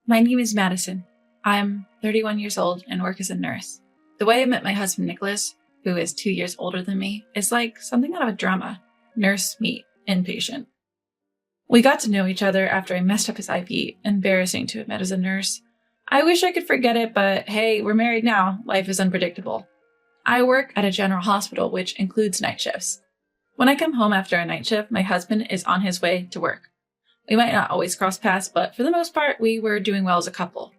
My name is Madison. I'm 31 years old and work as a nurse. The way I met my husband, Nicholas, who is 2 years older than me, is like something out of a drama. Nurse meet inpatient. We got to know each other after I messed up his IV. Embarrassing to admit as a nurse. I wish I could forget it, but hey, we're married now. Life is unpredictable. I work at a general hospital, which includes night shifts. When I come home after a night shift, my husband is on his way to work. We might not always cross paths, but for the most part, we were doing well as a couple.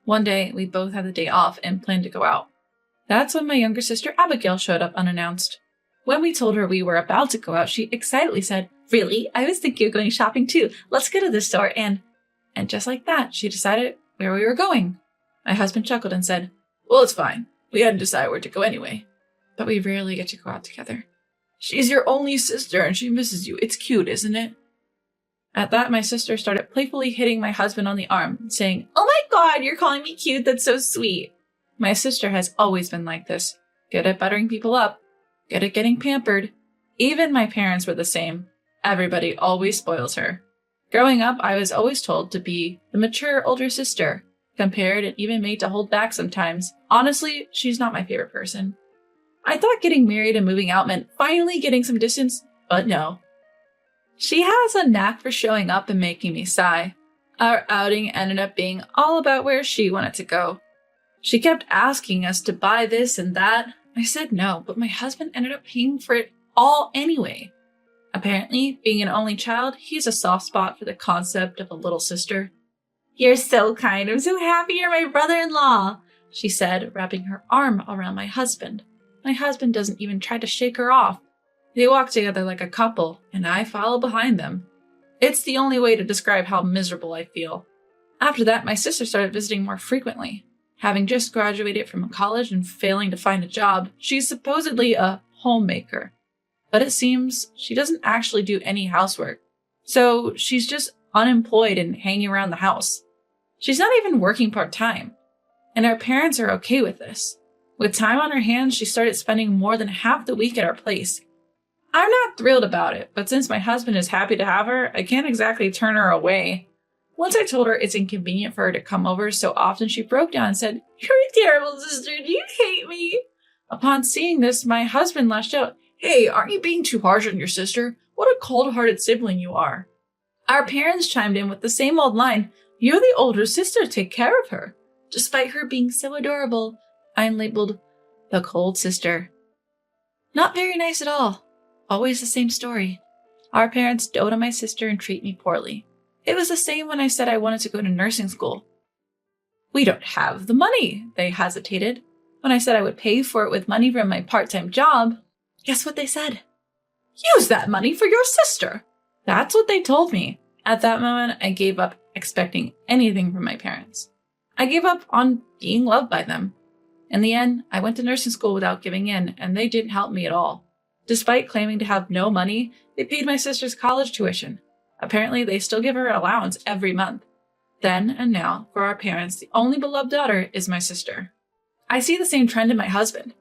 One day, we both had the day off and planned to go out. That's when my younger sister Abigail showed up unannounced. When we told her we were about to go out, she excitedly said, "Really? I was thinking of going shopping too. Let's go to the store and just like that, she decided where we were going. My husband chuckled and said, "Well, it's fine. We hadn't decided where to go anyway. But we rarely get to go out together. She's your only sister and she misses you. It's cute, isn't it?" At that, my sister started playfully hitting my husband on the arm, saying, "Oh my God, you're calling me cute. That's so sweet." My sister has always been like this. Good at buttering people up. Good at getting pampered. Even my parents were the same. Everybody always spoils her. Growing up, I was always told to be the mature older sister, compared and even made to hold back sometimes. Honestly, she's not my favorite person. I thought getting married and moving out meant finally getting some distance, but no. She has a knack for showing up and making me sigh. Our outing ended up being all about where she wanted to go. She kept asking us to buy this and that. I said no, but my husband ended up paying for it all anyway. Apparently, being an only child, he's a soft spot for the concept of a little sister. "You're so kind. I'm so happy you're my brother-in-law," she said, wrapping her arm around my husband. My husband doesn't even try to shake her off. They walk together like a couple, and I follow behind them. It's the only way to describe how miserable I feel. After that, my sister started visiting more frequently. Having just graduated from college and failing to find a job, she's supposedly a homemaker. But it seems she doesn't actually do any housework. So she's just unemployed and hanging around the house. She's not even working part-time. And our parents are okay with this. With time on her hands, she started spending more than half the week at our place. I'm not thrilled about it, but since my husband is happy to have her, I can't exactly turn her away. Once I told her it's inconvenient for her to come over so often, she broke down and said, "You're a terrible sister. Do you hate me?" Upon seeing this, my husband lashed out, "Hey, aren't you being too harsh on your sister? What a cold-hearted sibling you are." Our parents chimed in with the same old line, "You're the older sister. Take care of her." Despite her being so adorable, I'm labeled the cold sister. Not very nice at all. Always the same story. Our parents dote on my sister and treat me poorly. It was the same when I said I wanted to go to nursing school. "We don't have the money," they hesitated. When I said I would pay for it with money from my part-time job, guess what they said? "Use that money for your sister." That's what they told me. At that moment, I gave up expecting anything from my parents. I gave up on being loved by them. In the end, I went to nursing school without giving in, and they didn't help me at all. Despite claiming to have no money, they paid my sister's college tuition. Apparently, they still give her an allowance every month. Then and now, for our parents, the only beloved daughter is my sister. I see the same trend in my husband.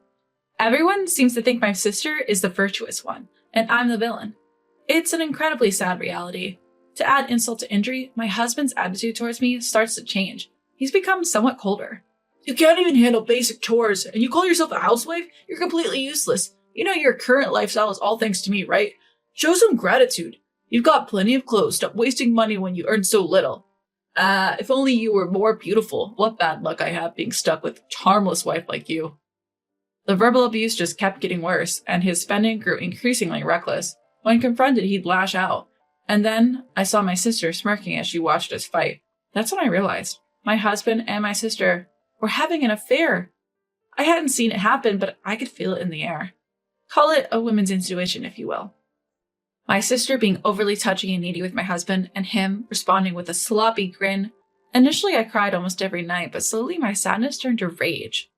Everyone seems to think my sister is the virtuous one, and I'm the villain. It's an incredibly sad reality. To add insult to injury, my husband's attitude towards me starts to change. He's become somewhat colder. "You can't even handle basic chores, and you call yourself a housewife? You're completely useless. You know your current lifestyle is all thanks to me, right? Show some gratitude. You've got plenty of clothes. Stop wasting money when you earn so little. If only you were more beautiful. What bad luck I have being stuck with a harmless wife like you." The verbal abuse just kept getting worse, and his spending grew increasingly reckless. When confronted, he'd lash out. And then I saw my sister smirking as she watched us fight. That's when I realized my husband and my sister were having an affair. I hadn't seen it happen, but I could feel it in the air. Call it a woman's intuition, if you will. My sister being overly touchy and needy with my husband, and him responding with a sloppy grin. Initially, I cried almost every night, but slowly my sadness turned to rage.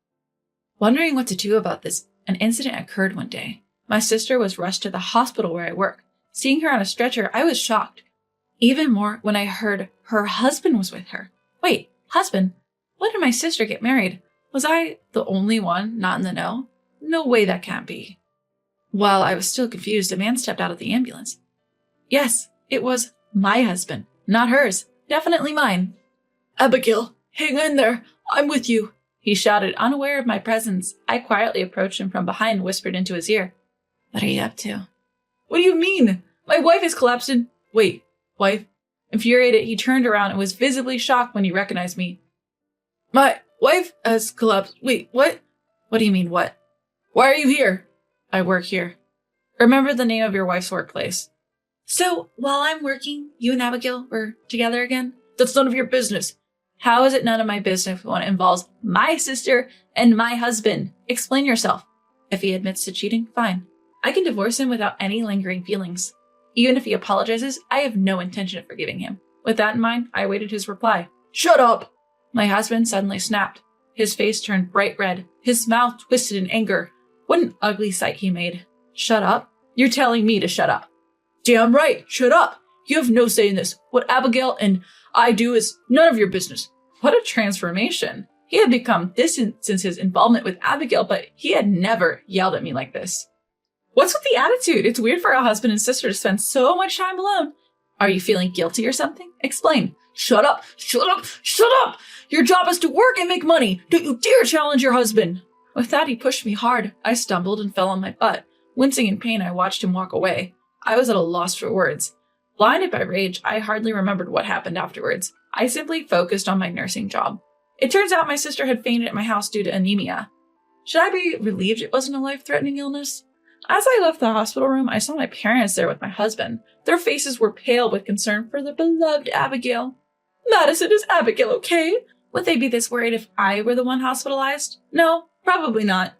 Wondering what to do about this, an incident occurred one day. My sister was rushed to the hospital where I work. Seeing her on a stretcher, I was shocked. Even more when I heard her husband was with her. Wait, husband? When did my sister get married? Was I the only one not in the know? No way that can't be. While I was still confused, a man stepped out of the ambulance. Yes, it was my husband, not hers. Definitely mine. Abigail, hang in there. I'm with you. He shouted, unaware of my presence. I quietly approached him from behind and whispered into his ear. What are you up to? What do you mean? My wife has collapsed in... Wait, wife? Infuriated, he turned around and was visibly shocked when he recognized me. My wife has collapsed. Wait, what? What do you mean, what? Why are you here? I work here. Remember the name of your wife's workplace. So, while I'm working, you and Abigail were together again? That's none of your business. How is it none of my business when it involves my sister and my husband? Explain yourself. If he admits to cheating, fine. I can divorce him without any lingering feelings. Even if he apologizes, I have no intention of forgiving him. With that in mind, I awaited his reply. Shut up! My husband suddenly snapped. His face turned bright red. His mouth twisted in anger. What an ugly sight he made. Shut up? You're telling me to shut up. Damn right, shut up. You have no say in this. What Abigail and I do is none of your business. What a transformation. He had become distant since his involvement with Abigail, but he had never yelled at me like this. What's with the attitude? It's weird for a husband and sister to spend so much time alone. Are you feeling guilty or something? Explain. Shut up! Shut up! Shut up! Your job is to work and make money. Don't you dare challenge your husband. With that, he pushed me hard. I stumbled and fell on my butt. Wincing in pain, I watched him walk away. I was at a loss for words. Blinded by rage, I hardly remembered what happened afterwards. I simply focused on my nursing job. It turns out my sister had fainted at my house due to anemia. Should I be relieved it wasn't a life-threatening illness? As I left the hospital room, I saw my parents there with my husband. Their faces were pale with concern for their beloved Abigail. Madison, is Abigail okay? Would they be this worried if I were the one hospitalized? No, probably not.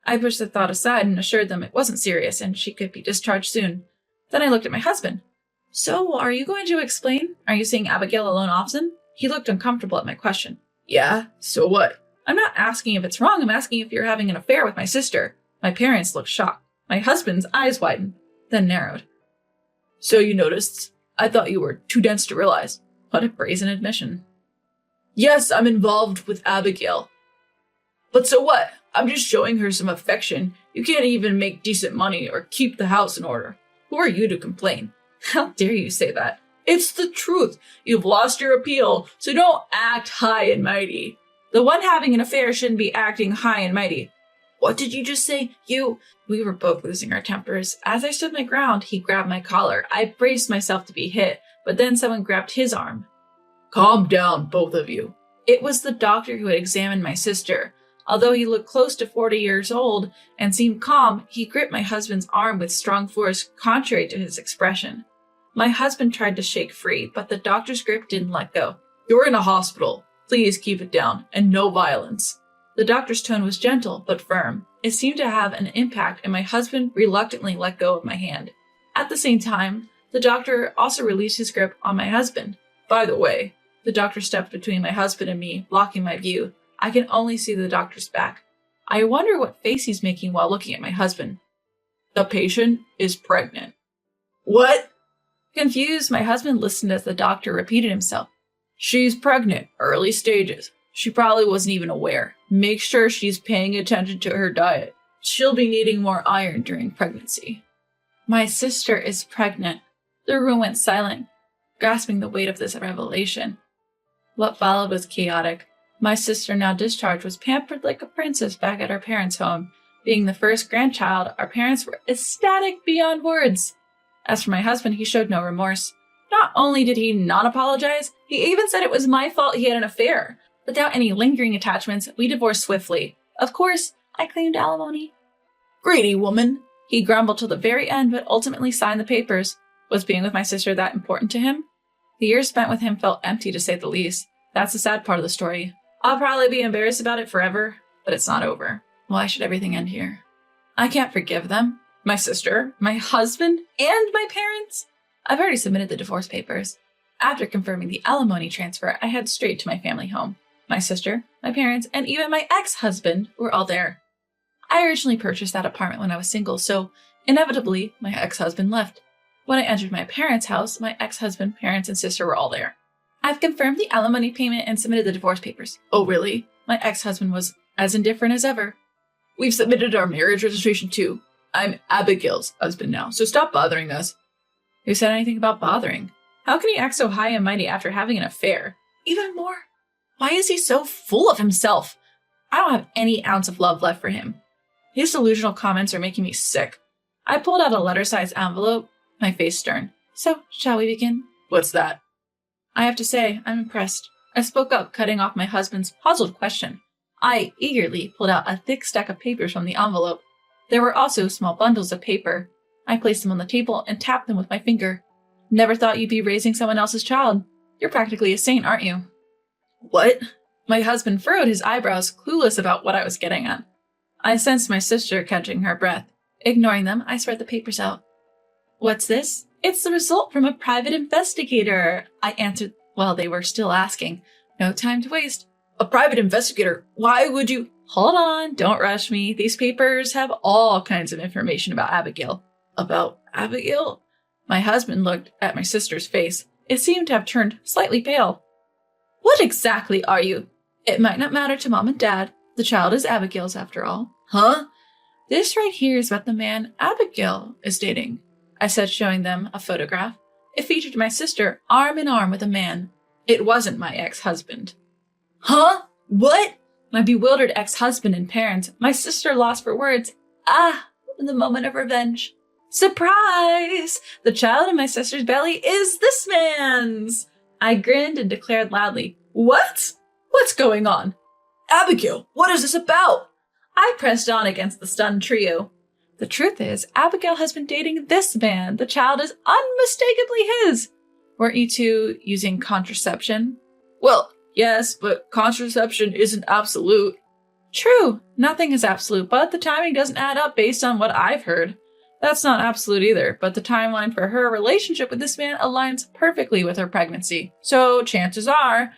I pushed the thought aside and assured them it wasn't serious and she could be discharged soon. Then I looked at my husband. So, are you going to explain? Are you seeing Abigail alone often? He looked uncomfortable at my question. Yeah, so what? I'm not asking if it's wrong, I'm asking if you're having an affair with my sister. My parents looked shocked. My husband's eyes widened, then narrowed. So you noticed? I thought you were too dense to realize. What a brazen admission. Yes, I'm involved with Abigail. But so what? I'm just showing her some affection. You can't even make decent money or keep the house in order. Who are you to complain? How dare you say that? It's the truth. You've lost your appeal, so don't act high and mighty. The one having an affair shouldn't be acting high and mighty. What did you just say? We were both losing our tempers. As I stood my ground, he grabbed my collar. I braced myself to be hit, but then someone grabbed his arm. Calm down, both of you. It was the doctor who had examined my sister. Although he looked close to 40 years old and seemed calm, he gripped my husband's arm with strong force, contrary to his expression. My husband tried to shake free, but the doctor's grip didn't let go. You're in a hospital. Please keep it down, and no violence. The doctor's tone was gentle, but firm. It seemed to have an impact, and my husband reluctantly let go of my hand. At the same time, the doctor also released his grip on my husband. By the way, the doctor stepped between my husband and me, blocking my view. I can only see the doctor's back. I wonder what face he's making while looking at my husband. The patient is pregnant. What? Confused, my husband listened as the doctor repeated himself. She's pregnant, early stages. She probably wasn't even aware. Make sure she's paying attention to her diet. She'll be needing more iron during pregnancy. My sister is pregnant. The room went silent, grasping the weight of this revelation. What followed was chaotic. My sister, now discharged, was pampered like a princess back at our parents' home. Being the first grandchild, our parents were ecstatic beyond words. As for my husband, he showed no remorse. Not only did he not apologize, he even said it was my fault he had an affair. Without any lingering attachments, we divorced swiftly. Of course, I claimed alimony. Greedy woman, he grumbled till the very end, but ultimately signed the papers. Was being with my sister that important to him? The years spent with him felt empty, to say the least. That's the sad part of the story. I'll probably be embarrassed about it forever, but it's not over. Why should everything end here? I can't forgive them. My sister, my husband, and my parents. I've already submitted the divorce papers. After confirming the alimony transfer, I head straight to my family home. My sister, my parents, and even my ex-husband were all there. I originally purchased that apartment when I was single, so inevitably, my ex-husband left. When I entered my parents' house, my ex-husband, parents, and sister were all there. I've confirmed the alimony payment and submitted the divorce papers. Oh, really? My ex-husband was as indifferent as ever. We've submitted our marriage registration too. I'm Abigail's husband now, so stop bothering us. Who said anything about bothering? How can he act so high and mighty after having an affair? Even more, Why is he so full of himself? I don't have any ounce of love left for him. His delusional comments are making me sick. I pulled out a letter-sized envelope, my face stern. So, shall we begin? What's that? I have to say, I'm impressed. I spoke up, cutting off my husband's puzzled question. I eagerly pulled out a thick stack of papers from the envelope. There were also small bundles of paper. I placed them on the table and tapped them with my finger. Never thought you'd be raising someone else's child. You're practically a saint, aren't you? What? My husband furrowed his eyebrows, clueless about what I was getting at. I sensed my sister catching her breath. Ignoring them, I spread the papers out. What's this? It's the result from a private investigator, I answered while they were still asking. No time to waste. A private investigator? Why would you? Hold on, don't rush me. These papers have all kinds of information about Abigail. About Abigail? My husband looked at my sister's face. It seemed to have turned slightly pale. What exactly are you? It might not matter to Mom and Dad. The child is Abigail's after all. Huh? This right here is about the man Abigail is dating, I said, showing them a photograph. It featured my sister arm in arm with a man. It wasn't my ex-husband. Huh? What? My bewildered ex-husband and parents, my sister lost for words. In the moment of revenge. Surprise! The child in my sister's belly is this man's! I grinned and declared loudly, What? What's going on? Abigail, what is this about? I pressed on against the stunned trio. The truth is, Abigail has been dating this man. The child is unmistakably his. Weren't you two using contraception? Well, yes, but contraception isn't absolute. True, nothing is absolute, but the timing doesn't add up based on what I've heard. That's not absolute either, but the timeline for her relationship with this man aligns perfectly with her pregnancy. So chances are,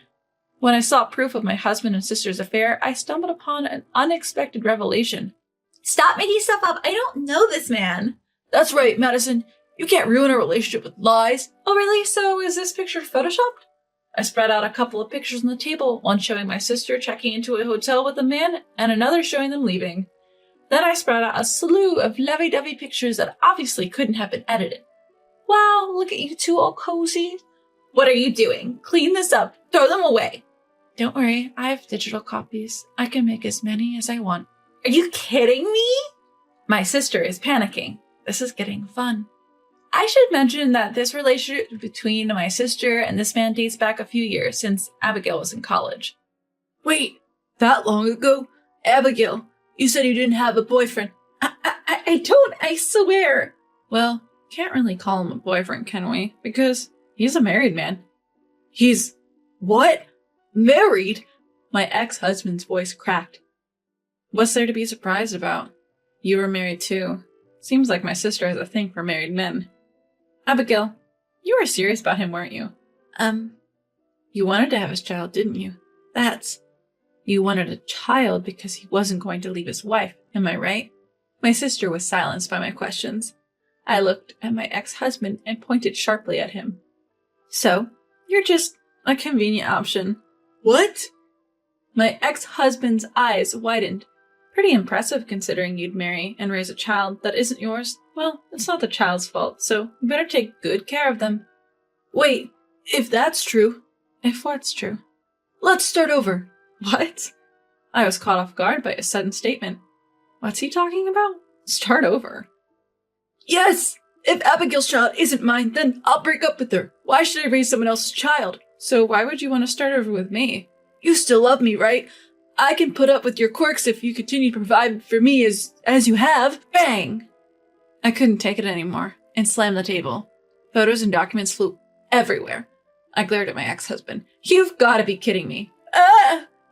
when I saw proof of my husband and sister's affair, I stumbled upon an unexpected revelation. Stop making stuff up. I don't know this man. That's right, Madison. You can't ruin a relationship with lies. Oh, really? So is this picture photoshopped? I spread out a couple of pictures on the table, one showing my sister checking into a hotel with a man and another showing them leaving. Then I spread out a slew of lovey-dovey pictures that obviously couldn't have been edited. Wow, look at you two all cozy. What are you doing? Clean this up. Throw them away. Don't worry, I have digital copies. I can make as many as I want. Are you kidding me? My sister is panicking. This is getting fun. I should mention that this relationship between my sister and this man dates back a few years, since Abigail was in college. Wait, that long ago? Abigail, you said you didn't have a boyfriend. I don't, I swear. Well, can't really call him a boyfriend, can we? Because he's a married man. He's what? Married? My ex-husband's voice cracked. What's there to be surprised about? You were married too. Seems like my sister has a thing for married men. Abigail, you were serious about him, weren't you? You wanted to have his child, didn't you? You wanted a child because he wasn't going to leave his wife, am I right? My sister was silenced by my questions. I looked at my ex-husband and pointed sharply at him. So, you're just a convenient option. What? My ex-husband's eyes widened. Pretty impressive considering you'd marry and raise a child that isn't yours. Well, it's not the child's fault, so you better take good care of them. Wait, if that's true. If what's true? Let's start over. What? I was caught off guard by a sudden statement. What's he talking about? Start over. Yes! If Abigail's child isn't mine, then I'll break up with her. Why should I raise someone else's child? So why would you want to start over with me? You still love me, right? I can put up with your quirks if you continue to provide for me as you have. Bang! I couldn't take it anymore and slammed the table. Photos and documents flew everywhere. I glared at my ex-husband. You've got to be kidding me.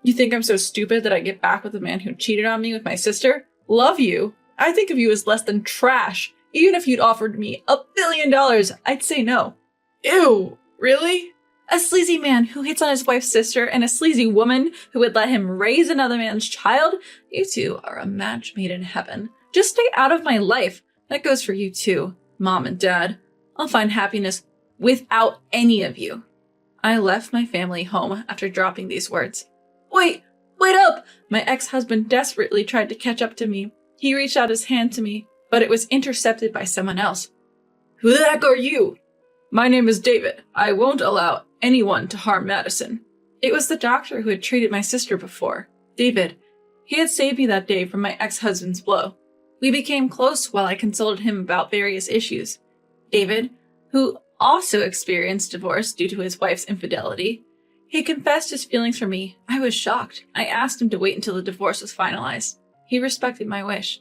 You think I'm so stupid that I get back with a man who cheated on me with my sister? Love you. I think of you as less than trash. Even if you'd offered me $1 billion, I'd say no. Ew, really? A sleazy man who hits on his wife's sister and a sleazy woman who would let him raise another man's child? You two are a match made in heaven. Just stay out of my life. That goes for you too, Mom and Dad. I'll find happiness without any of you. I left my family home after dropping these words. Wait up! My ex-husband desperately tried to catch up to me. He reached out his hand to me, but it was intercepted by someone else. Who the heck are you? My name is David. I won't allow anyone to harm Madison. It was the doctor who had treated my sister before, David. He had saved me that day from my ex-husband's blow. We became close while I consulted him about various issues. David, who also experienced divorce due to his wife's infidelity, he confessed his feelings for me. I was shocked. I asked him to wait until the divorce was finalized. He respected my wish.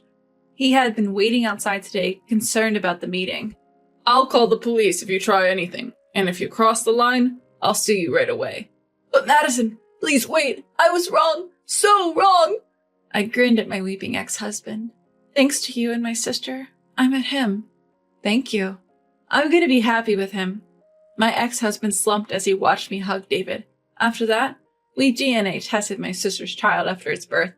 He had been waiting outside today, concerned about the meeting. I'll call the police if you try anything, and if you cross the line, I'll sue you right away. But Madison, please wait. I was wrong. So wrong. I grinned at my weeping ex-husband. Thanks to you and my sister, I met him. Thank you. I'm going to be happy with him. My ex-husband slumped as he watched me hug David. After that, we DNA tested my sister's child after its birth.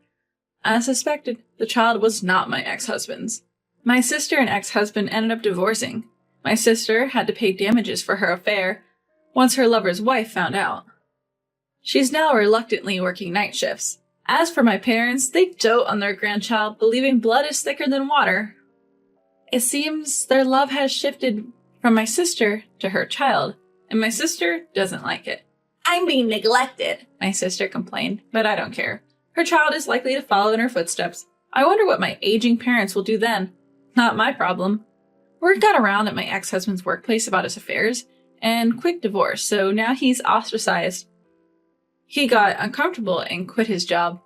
As suspected, the child was not my ex-husband's. My sister and ex-husband ended up divorcing. My sister had to pay damages for her affair once her lover's wife found out. She's now reluctantly working night shifts. As for my parents, they dote on their grandchild, believing blood is thicker than water. It seems their love has shifted from my sister to her child, and my sister doesn't like it. I'm being neglected, my sister complained, but I don't care. Her child is likely to follow in her footsteps. I wonder what my aging parents will do then. Not my problem. Word got around at my ex-husband's workplace about his affairs and quick divorce, so now he's ostracized. He got uncomfortable and quit his job.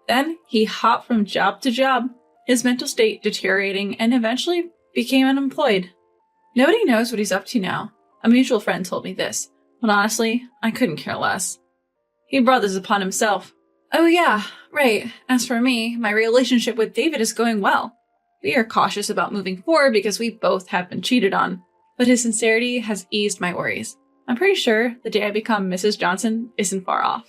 Then he hopped from job to job, his mental state deteriorating, and eventually became unemployed. Nobody knows what he's up to now. A mutual friend told me this, but honestly, I couldn't care less. He brought this upon himself. Oh yeah, right. As for me, my relationship with David is going well. We are cautious about moving forward because we both have been cheated on, but his sincerity has eased my worries. I'm pretty sure the day I become Mrs. Johnson isn't far off.